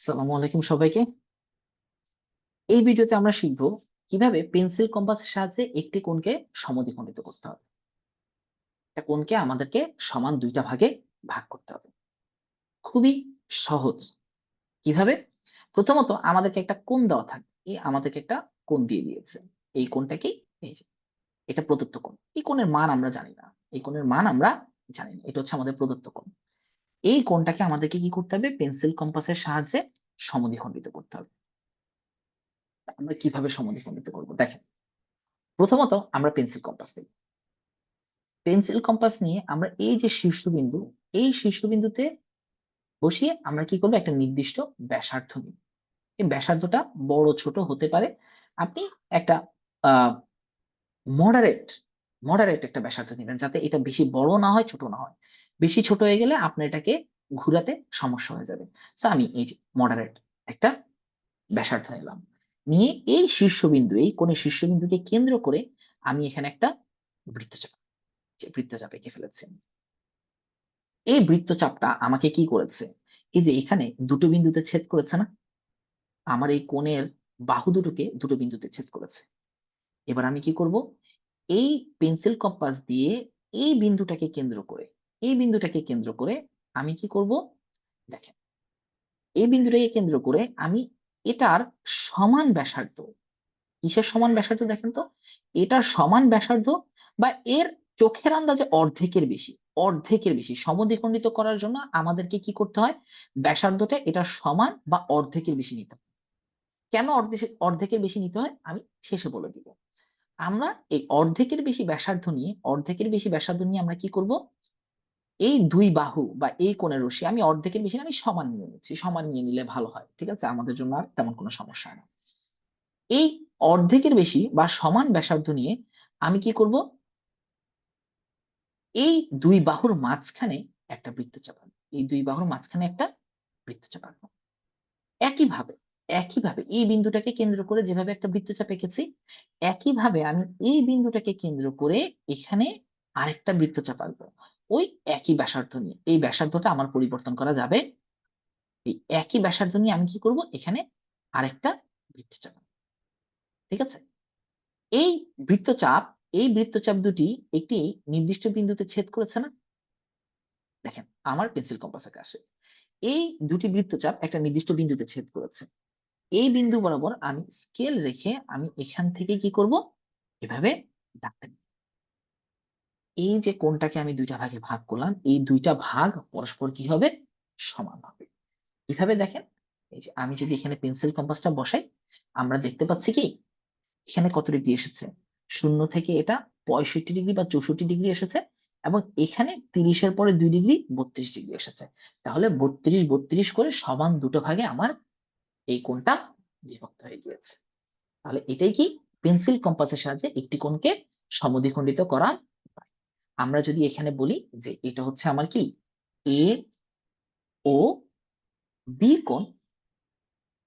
আসসালামু আলাইকুম সবাইকে। এই ভিডিওতে আমরা শিখব কিভাবে পেন্সিল কম্পাসের সাহায্যে একটি কোণকে সমদ্বিখণ্ডিত করতে হবে। একটা কোণকে আমাদেরকে সমান দুইটা ভাগে ভাগ করতে হবে। খুবই সহজ। কিভাবে? প্রথমত আমাদেরকে একটা কোণ দেওয়া থাকবে। আমাদেরকে একটা কোণ দিয়ে দিয়েছে। এই কোণটা কি? এই যে এটা প্রদত্ত কোণ। এই কোণের মান আমরা জানি না। এই কোণের মান আমরা জানি না। এটা হচ্ছে আমাদের প্রদত্ত কোণ। এই কোণটাকে আমাদেরকে কি করতে হবে? পেন্সিল কম্পাসের সাহায্যে সমদ্বিখণ্ডিত করতে হবে। আমরা কিভাবে সমদ্বিখণ্ডিত করব? দেখেন। প্রথমত আমরা পেন্সিল কম্পাস নিই। পেন্সিল কম্পাস নিয়ে আমরা এই যে শীর্ষবিন্দু, এই শীর্ষবিন্দুতে বসিয়ে আমরা কি করব? একটা নির্দিষ্ট ব্যাসার্ধ নিব। এই ব্যাসার্ধটা বড় ছোট হতে পারে। আপনি একটা আ মডারেট, মডারেট একটা ব্যাসার্ধ নিবেন যাতে এটা বেশি বড় না হয়, ছোট না হয়। বেশি ছোট হয়ে গেলে আপনার এটাকে ঘুরাতে সমস্যা হয়ে যাবে। সো আমি এই যে মডারেট একটা ব্যাসার্ধ নিলাম। নিয়ে এই শীর্ষবিন্দু, এই কোণের শীর্ষবিন্দুকে কেন্দ্র করে আমি এখানে একটা বৃত্তচাপ, যে বৃত্তচাপ এঁকে ফেলেছি। এই বৃত্তচাপটা আমাকে কি করেছে? এই যে এখানে দুটো বিন্দুতে ছেদ করেছে না? আমার এই কোণের বাহু দুটোকে দুটো বিন্দুতে ছেদ করেছে। এবার আমি কি করব? এই পেন্সিল কম্পাস দিয়ে এই বিন্দুটাকে কেন্দ্র করে, এই বিন্দুটাকে কেন্দ্র করে আমি কি করব? দেখেন, এই বিন্দুটাকে কেন্দ্র করে আমি এটার সমান ব্যাসার্ধ, কিসের সমান ব্যাসার্ধ দেখেন তো? এটার সমান ব্যাসার্ধ বা এর চোখের আন্দাজে অর্ধেকের বেশি, অর্ধেকের বেশি সমদ্বিখণ্ডিত করার জন্য আমাদেরকে কি করতে হয়? ব্যাসার্ধটা এটার সমান বা অর্ধেকের বেশি নিতে হয়। কেন অর্ধেকের বেশি নিতে হয়? আমি শেষে বলে দিব। আমরা এই অর্ধেকের বেশি ব্যাসার্ধ নিয়ে, অর্ধেকের বেশি ব্যাসার্ধ নিয়ে আমরা কি করব? এই ২ বাহু বা এই কোণের রশ্মি আমি অর্ধেকের বেশি না, আমি সমান নিয়ে নিচ্ছি। সমান নিয়ে নিলে ভালো হয়। ঠিক আছে? আমাদের জন্য আর তেমন কোনো সমস্যা হয় না। এই অর্ধেকের বেশি বা সমান ব্যাসার্ধ নিয়ে আমি কি করব? এই ২ বাহুর মাঝখানে একটা বৃত্তচাপ আঁকবো। এই ২ বাহুর মাঝখানে একটা বৃত্তচাপ আঁকবো। একইভাবে, একইভাবে এই বিন্দুটাকে কেন্দ্র করে যেভাবে একটা বৃত্তচাপ এঁকেছি, একইভাবে আমি এই বিন্দুটাকে কেন্দ্র করে এখানে আরেকটা বৃত্তচাপ আঁকবো। ওই একই ব্যাসার্ধ নিয়ে। এই ব্যাসার্ধটা আমার পরিবর্তন করা যাবে। এই একই ব্যাসার্ধ নিয়ে আমি কি করব? এখানে আরেকটা বৃত্তচাপ আঁকবো। ঠিক আছে? এই বৃত্তচাপ, এই বৃত্তচাপ দুটি একটি নির্দিষ্ট বিন্দুতে ছেদ করেছে না? দেখেন আমার পেন্সিল কম্পাস এঁকে আসে। এই দুটি বৃত্তচাপ একটা নির্দিষ্ট বিন্দুতে ছেদ করেছে। এই বিন্দু বরাবর আমি স্কেল রেখে আমি এখান থেকে কি করব? এভাবে দাগ টানব। এই যে কোণটাকে আমি ২ টা ভাগে ভাগ করলাম, এই ২ টা ভাগ পরস্পর কি হবে? সমান হবে। কিভাবে দেখেন? এই যে আমি যদি এখানে পেন্সিল কম্পাসটা বসাই, আমরা দেখতে পাচ্ছি কি? এখানে কত ডিগ্রি এসেছে? ০ থেকে এটা ৬৫ ডিগ্রি বা ৬৪ ডিগ্রি এসেছে এবং এখানে ৩০ এর পরে ২ ডিগ্রি ৩২ ডিগ্রি এসেছে। তাহলে ৩২, ৩২ করে সমান দুটো ভাগে আমার এই কোণটা বিভক্ত হয়ে গিয়েছে। তাহলে এটাই কি? পেন্সিল কম্পাসের সাহায্যে একটি কোণকে সমদ্বিখণ্ডিত করা হয়। আমরা যদি এখানে বলি যে এটা হচ্ছে আমার কি? A ও B কোণ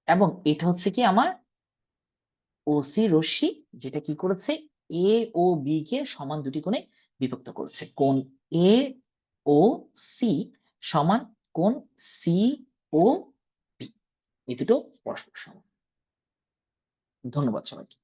এবং এটা হচ্ছে কি আমার OC রশ্মি, যেটা কি করেছে? A ও B কে সমান দুটি কোণে বিভক্ত করেছে। কোণ A ও C সমান কোণ C ও B। এই দুটো পরস্পর সমান। ধন্যবাদ সবাইকে।